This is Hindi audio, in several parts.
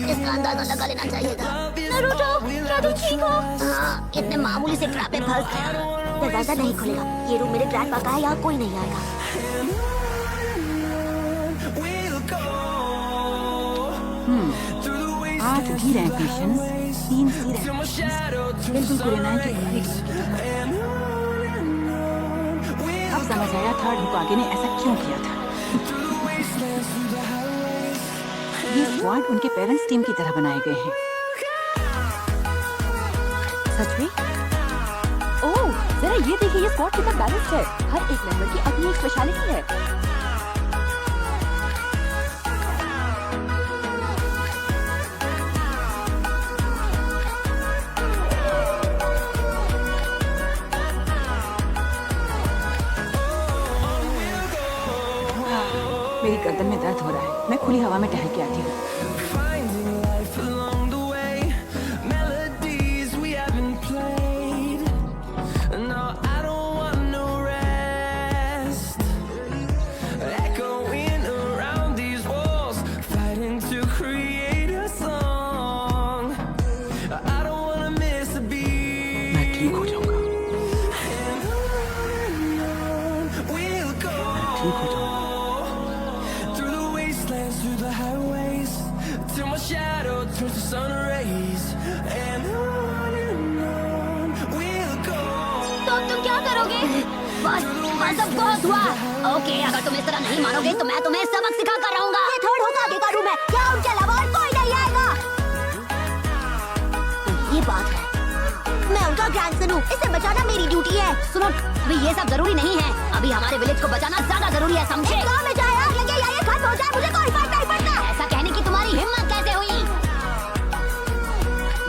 इसका अंदाजा लगा लेना चाहिए था। नारुतो, क्या तुम ठीक हो? हाँ, इतने मामूली से ट्रैप में फंस गया। दरवाजा नहीं खुलेगा। ये रूम मेरे ग्रैंडपा का है, यहाँ कोई नहीं आएगा। आज भी रैंक मिशन 3 सी रैंक बिल्कुल कुरेनाई के पूरी टीम की तरह। अब समझ आया थर्ड होकागे ने ऐसा क्यों किया था। ये स्क्वाड उनके पेरेंट्स टीम की तरह बनाए गए हैं। सच में? ओह, जरा ये देखिए ये स्क्वाड कितना बैलेंस्ड है। हर एक मेंबर की अपनी एक स्पेशलिटी है। मेरी गर्दन में दर्द हो रहा है। मैं खुली हवा में टहल के आती हूँ। मैं ठीक हो जाऊंगा। मैं ठीक हो जाऊंगा। तो अब तुम क्या करोगे? बस अब बहुत हुआ। ओके, अगर तुम इस तरह नहीं मानोगे तो मैं तुम्हें सबक सिखा कर रहूंगा। ये थर्ड होकागे का रूम है, क्या उनके अलावा और कोई नहीं आएगा? तो ये बात है, मैं उनका ग्रैंडसन हूँ, इसे बचाना मेरी ड्यूटी है। सुनो, अभी ये सब जरूरी नहीं है। अभी हमारे विलेज को बचाना ज्यादा जरूरी है, समझे? गाँव में चाहे आग लगे या ये खत्म हो जाए, मुझे कोई फर्क नहीं पड़ता। ऐसा कहने की तुम्हारी हिम्मत कैसे हुई?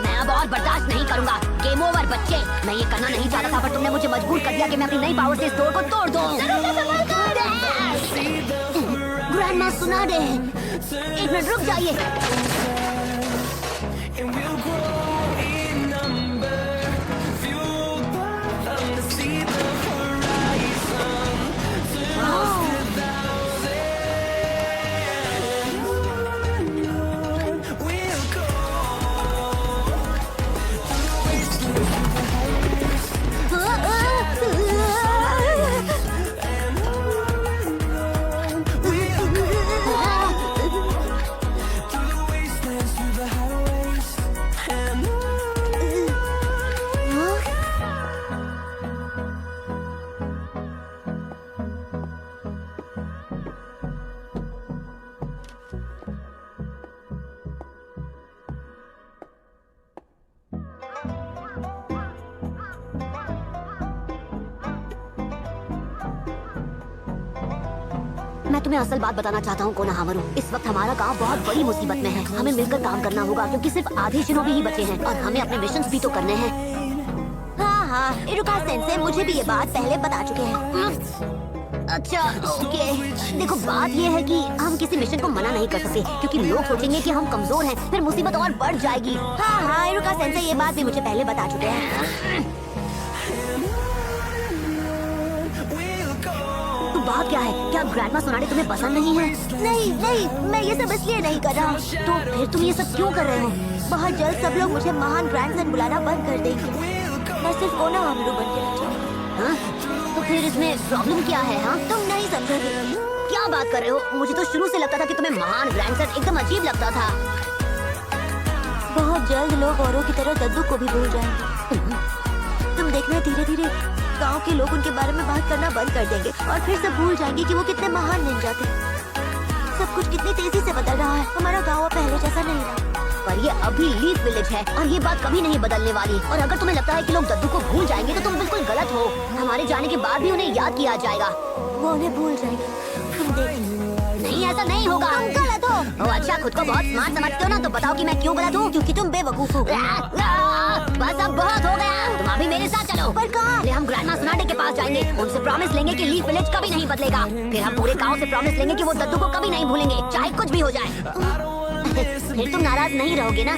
मैं अब और बर्दाश्त नहीं करूंगा। गेम ओवर बच्चे। मैं ये करना नहीं चाहता था, पर तुमने मुझे मजबूर कर दिया कि मैं अपनी नई पावर से इस डोर को तोड़ दूं। ग्रैंडमा सुना दे। एक मिनट रुक जाइए। मैं तुम्हें असल बात बताना चाहता हूँ कोनोहामारू। इस वक्त हमारा गांव बहुत बड़ी मुसीबत में है। हमें मिलकर काम करना होगा क्योंकि सिर्फ आधे शिनोबी ही बचे हैं और हमें अपने मिशंस भी तो करने हैं। हाँ, इरुका सेंसे मुझे भी ये बात पहले बता चुके हैं। अच्छा, ओके। देखो, बात ये है कि हम किसी मिशन को मना नहीं कर सकते क्योंकि लोग सोचेंगे कि हम कमजोर हैं, फिर मुसीबत और बढ़ जाएगी। हाँ, इरुका सेंसे ये बात भी मुझे पहले बता चुके हैं। बात क्या है? क्या ग्रैंडमा सोनाडे तुम्हें पसंद नहीं है? नहीं, मैं ये सब इसलिए नहीं कर रहा। तो फिर तुम ये सब क्यों कर रहे हो? बहुत जल्द सब लोग मुझे महान ग्रैंडसन बुलाना बंद कर देंगे। मैं सिर्फ कोनोहामारू बन के रह जाऊंगा। हाँ? तो फिर इसमें प्रॉब्लम क्या है? हाँ, तुम नहीं समझोगे। क्या बात कर रहे हो? मुझे तो शुरू से लगता था कि तुम्हें महान ग्रैंडसन एकदम अजीब लगता था। बहुत जल्द लोग औरों की तरह दद्दू को भी भूल जाएंगे। तुम देखना, धीरे धीरे गांव के लोग उनके बारे में बात करना बंद कर देंगे और फिर सब भूल जाएंगे कि वो कितने महान निंजा थे। सब कुछ कितनी तेजी से बदल रहा है। हमारा गांव पहले जैसा नहीं रहा। पर ये अभी लीफ विलेज है और ये बात कभी नहीं बदलने वाली। और अगर तुम्हें लगता है कि लोग दद्दू को भूल जाएंगे तो तुम बिल्कुल गलत हो। हमारे जाने के बाद भी उन्हें याद किया जाएगा। वो उन्हें भूल जाएंगे, तुम देखना। नहीं, ऐसा नहीं होगा। तुम गलत हो। अच्छा, खुद को बहुत स्मार्ट समझते हो ना? तो बताओ कि मैं क्यों गलत हूँ? क्योंकि तुम बेवकूफ हो। बस अब बहुत हो गया। तुम अभी मेरे साथ चलो। पर कहाँ? हम ग्रैंडमा सोनाडे के पास जाएंगे। उनसे प्रॉमिस लेंगे कि लीफ विलेज कभी नहीं बदलेगा। फिर हम पूरे गांव से प्रॉमिस लेंगे कि वो दद्दू को कभी नहीं भूलेंगे, चाहे कुछ भी हो जाए। फिर तुम नाराज नहीं रहोगे ना?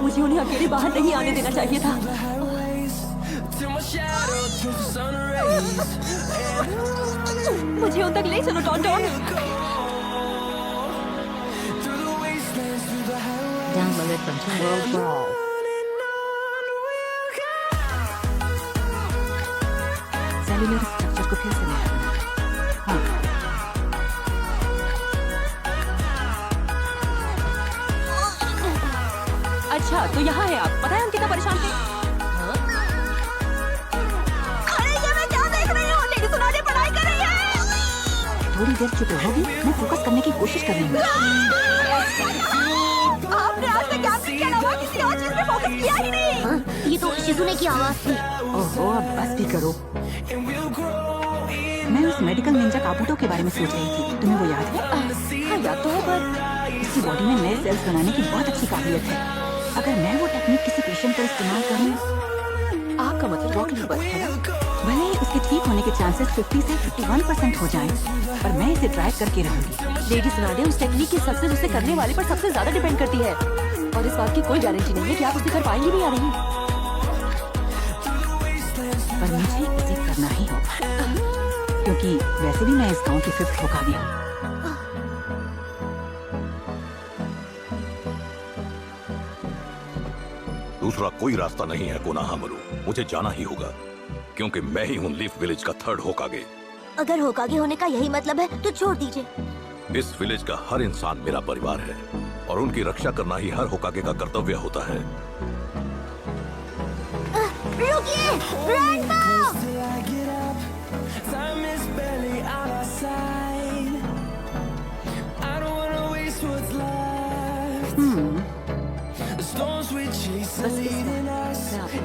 मुझे उन्हें अकेले बाहर नहीं आने देना चाहिए था। मुझे उन तक ले चलो डॉन डॉन। Download it from Two World for All. Cellular structure को फिर से बनाना। हाँ। अच्छा तो यहाँ है आप, पता है हम कितना परेशान थे। अरे ये मैं क्या देख रही हूँ? लेडी सुनाने पढ़ाई कर रही है। थोड़ी देर चुप रहोगी, मैं फोकस करने की कोशिश कर रही हूँ। आपने आज तक कैमरे के अलावा किसी और चीज पे फोकस किया ही नहीं। ये तो शिजुने की आवाज थी। ओहो, अब बस भी करो। मैं उस मेडिकल निंजा काबूटो के बारे में सोच रही थी, तुम्हें वो याद है? हाँ याद तो है पर इसकी बॉडी में नए सेल्स बनाने की बहुत अच्छी काबिलियत है। अगर मैं वो टेक्निक किसी पेशेंट पर इस्तेमाल करूँ, आपका मतलब रॉकिंग बस है ना? भले ही उसके ठीक होने के चांसेस 50 से 51% हो जाएं, पर मैं इसे ट्राई करके रहूंगी। लेडी सुनाने उस टेक्निक की सक्सेस उसे करने वाले पर सबसे ज्यादा डिपेंड करती है और इस बात की कोई गारंटी नहीं है कि आप उसे कर पाएंगे भी या नहीं। पर मुझे इसे करना ही होगा, क्योंकि वैसे भी मैं इस गांव की 5th होकागे हूँ। दूसरा कोई रास्ता नहीं है कोनाहामरू, मुझे जाना ही होगा क्योंकि मैं ही हूँ लीफ विलेज का 3rd होकागे। अगर होकागे होने का यही मतलब है तो छोड़ दीजिए। इस विलेज का हर इंसान मेरा परिवार है और उनकी रक्षा करना ही हर होकागे का कर्तव्य होता है। रुकिए, ग्रैंडमा! बस इस बार मैं आपको